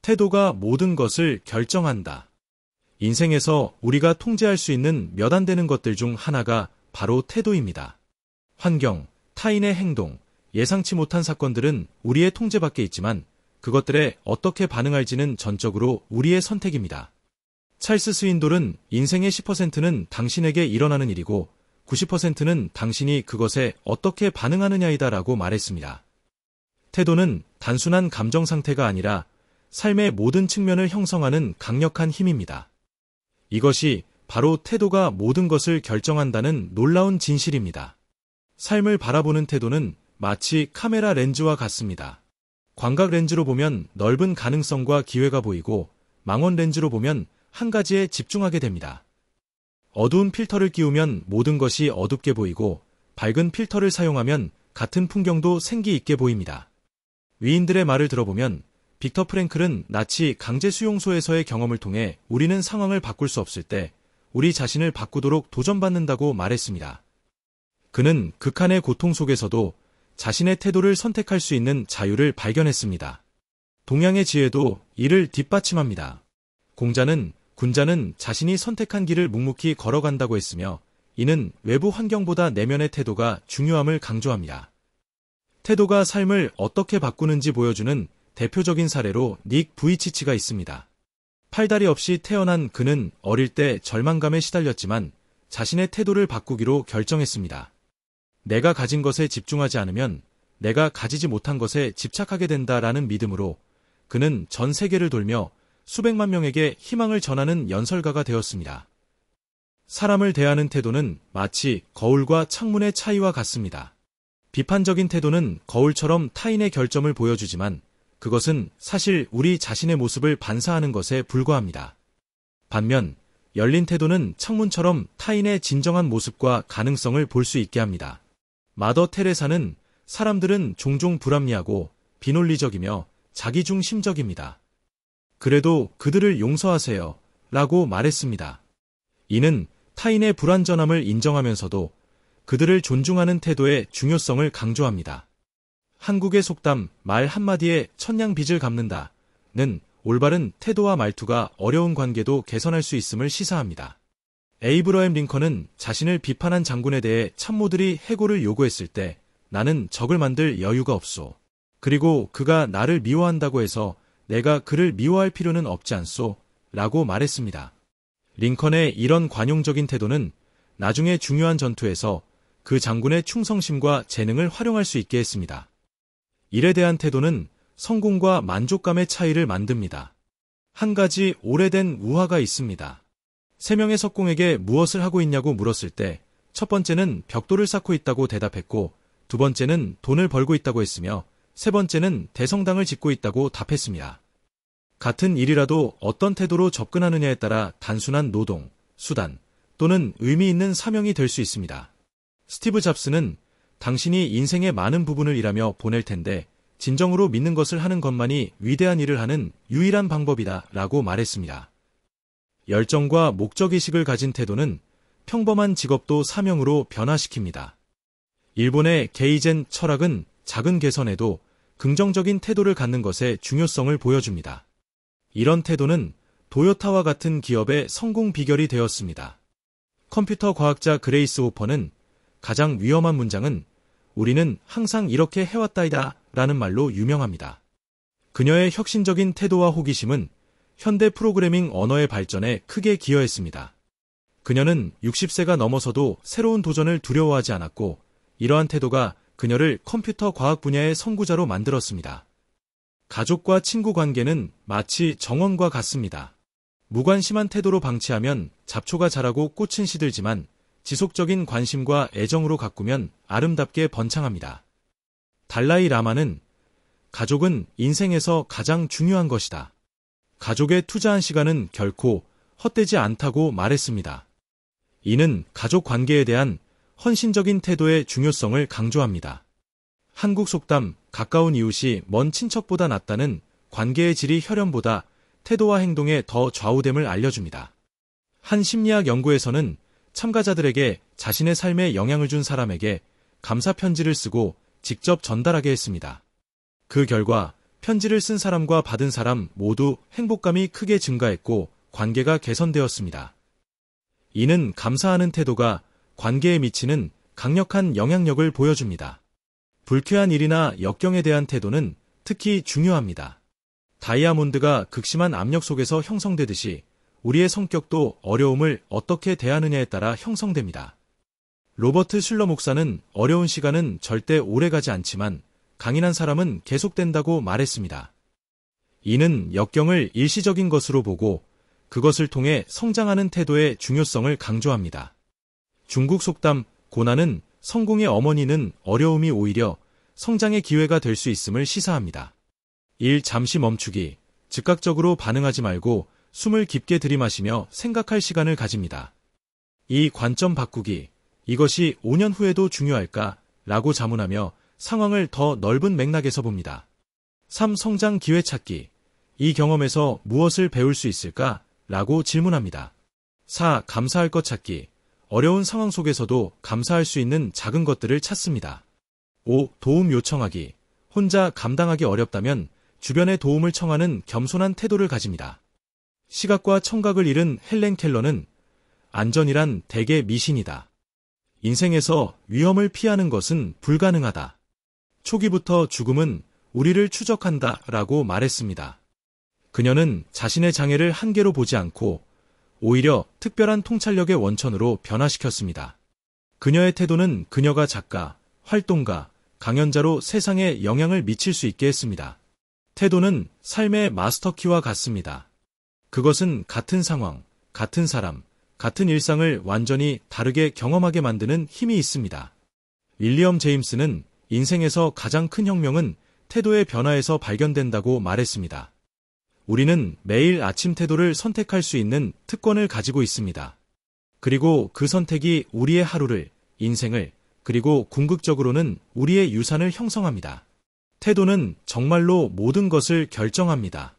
태도가 모든 것을 결정한다. 인생에서 우리가 통제할 수 있는 몇 안 되는 것들 중 하나가 바로 태도입니다. 환경, 타인의 행동, 예상치 못한 사건들은 우리의 통제 밖에 있지만 그것들에 어떻게 반응할지는 전적으로 우리의 선택입니다. 찰스 스윈돌은 인생의 10%는 당신에게 일어나는 일이고 90%는 당신이 그것에 어떻게 반응하느냐이다 라고 말했습니다. 태도는 단순한 감정 상태가 아니라 삶의 모든 측면을 형성하는 강력한 힘입니다. 이것이 바로 태도가 모든 것을 결정한다는 놀라운 진실입니다. 삶을 바라보는 태도는 마치 카메라 렌즈와 같습니다. 광각 렌즈로 보면 넓은 가능성과 기회가 보이고 망원 렌즈로 보면 한 가지에 집중하게 됩니다. 어두운 필터를 끼우면 모든 것이 어둡게 보이고 밝은 필터를 사용하면 같은 풍경도 생기 있게 보입니다. 위인들의 말을 들어보면 빅터 프랭클은 나치 강제 수용소에서의 경험을 통해 우리는 상황을 바꿀 수 없을 때 우리 자신을 바꾸도록 도전받는다고 말했습니다. 그는 극한의 고통 속에서도 자신의 태도를 선택할 수 있는 자유를 발견했습니다. 동양의 지혜도 이를 뒷받침합니다. 군자는 자신이 선택한 길을 묵묵히 걸어간다고 했으며 이는 외부 환경보다 내면의 태도가 중요함을 강조합니다. 태도가 삶을 어떻게 바꾸는지 보여주는 대표적인 사례로 닉 부이치치가 있습니다. 팔다리 없이 태어난 그는 어릴 때 절망감에 시달렸지만 자신의 태도를 바꾸기로 결정했습니다. 내가 가진 것에 집중하지 않으면 내가 가지지 못한 것에 집착하게 된다라는 믿음으로 그는 전 세계를 돌며 수백만 명에게 희망을 전하는 연설가가 되었습니다. 사람을 대하는 태도는 마치 거울과 창문의 차이와 같습니다. 비판적인 태도는 거울처럼 타인의 결점을 보여주지만 그것은 사실 우리 자신의 모습을 반사하는 것에 불과합니다. 반면 열린 태도는 창문처럼 타인의 진정한 모습과 가능성을 볼 수 있게 합니다. 마더 테레사는 사람들은 종종 불합리하고 비논리적이며 자기중심적입니다. 그래도 그들을 용서하세요 라고 말했습니다. 이는 타인의 불완전함을 인정하면서도 그들을 존중하는 태도의 중요성을 강조합니다. 한국의 속담 말 한마디에 천냥빚을 갚는다는 올바른 태도와 말투가 어려운 관계도 개선할 수 있음을 시사합니다. 에이브러햄 링컨은 자신을 비판한 장군에 대해 참모들이 해고를 요구했을 때 나는 적을 만들 여유가 없소. 그리고 그가 나를 미워한다고 해서 내가 그를 미워할 필요는 없지 않소. 라고 말했습니다. 링컨의 이런 관용적인 태도는 나중에 중요한 전투에서 그 장군의 충성심과 재능을 활용할 수 있게 했습니다. 일에 대한 태도는 성공과 만족감의 차이를 만듭니다. 한 가지 오래된 우화가 있습니다. 3명의 석공에게 무엇을 하고 있냐고 물었을 때 첫 번째는 벽돌을 쌓고 있다고 대답했고 두 번째는 돈을 벌고 있다고 했으며 세 번째는 대성당을 짓고 있다고 답했습니다. 같은 일이라도 어떤 태도로 접근하느냐에 따라 단순한 노동, 수단 또는 의미 있는 사명이 될 수 있습니다. 스티브 잡스는 당신이 인생의 많은 부분을 일하며 보낼 텐데 진정으로 믿는 것을 하는 것만이 위대한 일을 하는 유일한 방법이다 라고 말했습니다. 열정과 목적의식을 가진 태도는 평범한 직업도 사명으로 변화시킵니다. 일본의 게이젠 철학은 작은 개선에도 긍정적인 태도를 갖는 것의 중요성을 보여줍니다. 이런 태도는 도요타와 같은 기업의 성공 비결이 되었습니다. 컴퓨터 과학자 그레이스 호퍼는 가장 위험한 문장은 우리는 항상 이렇게 해왔다이다 라는 말로 유명합니다. 그녀의 혁신적인 태도와 호기심은 현대 프로그래밍 언어의 발전에 크게 기여했습니다. 그녀는 60세가 넘어서도 새로운 도전을 두려워하지 않았고 이러한 태도가 그녀를 컴퓨터 과학 분야의 선구자로 만들었습니다. 가족과 친구 관계는 마치 정원과 같습니다. 무관심한 태도로 방치하면 잡초가 자라고 꽃은 시들지만 지속적인 관심과 애정으로 가꾸면 아름답게 번창합니다. 달라이 라마는 가족은 인생에서 가장 중요한 것이다. 가족에 투자한 시간은 결코 헛되지 않다고 말했습니다. 이는 가족 관계에 대한 헌신적인 태도의 중요성을 강조합니다. 한국 속담 가까운 이웃이 먼 친척보다 낫다는 관계의 질이 혈연보다 태도와 행동에 더 좌우됨을 알려줍니다. 한 심리학 연구에서는 참가자들에게 자신의 삶에 영향을 준 사람에게 감사 편지를 쓰고 직접 전달하게 했습니다. 그 결과 편지를 쓴 사람과 받은 사람 모두 행복감이 크게 증가했고 관계가 개선되었습니다. 이는 감사하는 태도가 관계에 미치는 강력한 영향력을 보여줍니다. 불쾌한 일이나 역경에 대한 태도는 특히 중요합니다. 다이아몬드가 극심한 압력 속에서 형성되듯이 우리의 성격도 어려움을 어떻게 대하느냐에 따라 형성됩니다. 로버트 슐러 목사는 어려운 시간은 절대 오래가지 않지만 강인한 사람은 계속된다고 말했습니다. 이는 역경을 일시적인 것으로 보고 그것을 통해 성장하는 태도의 중요성을 강조합니다. 중국 속담 고난은 성공의 어머니는 어려움이 오히려 성장의 기회가 될 수 있음을 시사합니다. 일 잠시 멈추기, 즉각적으로 반응하지 말고 숨을 깊게 들이마시며 생각할 시간을 가집니다. 이 관점 바꾸기, 이것이 5년 후에도 중요할까? 라고 자문하며 상황을 더 넓은 맥락에서 봅니다. 3. 성장 기회 찾기, 이 경험에서 무엇을 배울 수 있을까? 라고 질문합니다. 4. 감사할 것 찾기, 어려운 상황 속에서도 감사할 수 있는 작은 것들을 찾습니다. 5. 도움 요청하기, 혼자 감당하기 어렵다면 주변의 도움을 청하는 겸손한 태도를 가집니다. 시각과 청각을 잃은 헬렌 켈러는 안전이란 대개 미신이다. 인생에서 위험을 피하는 것은 불가능하다. 초기부터 죽음은 우리를 추적한다 라고 말했습니다. 그녀는 자신의 장애를 한계로 보지 않고 오히려 특별한 통찰력의 원천으로 변화시켰습니다. 그녀의 태도는 그녀가 작가, 활동가, 강연자로 세상에 영향을 미칠 수 있게 했습니다. 태도는 삶의 마스터키와 같습니다. 그것은 같은 상황, 같은 사람, 같은 일상을 완전히 다르게 경험하게 만드는 힘이 있습니다. 윌리엄 제임스는 인생에서 가장 큰 혁명은 태도의 변화에서 발견된다고 말했습니다. 우리는 매일 아침 태도를 선택할 수 있는 특권을 가지고 있습니다. 그리고 그 선택이 우리의 하루를, 인생을, 그리고 궁극적으로는 우리의 유산을 형성합니다. 태도는 정말로 모든 것을 결정합니다.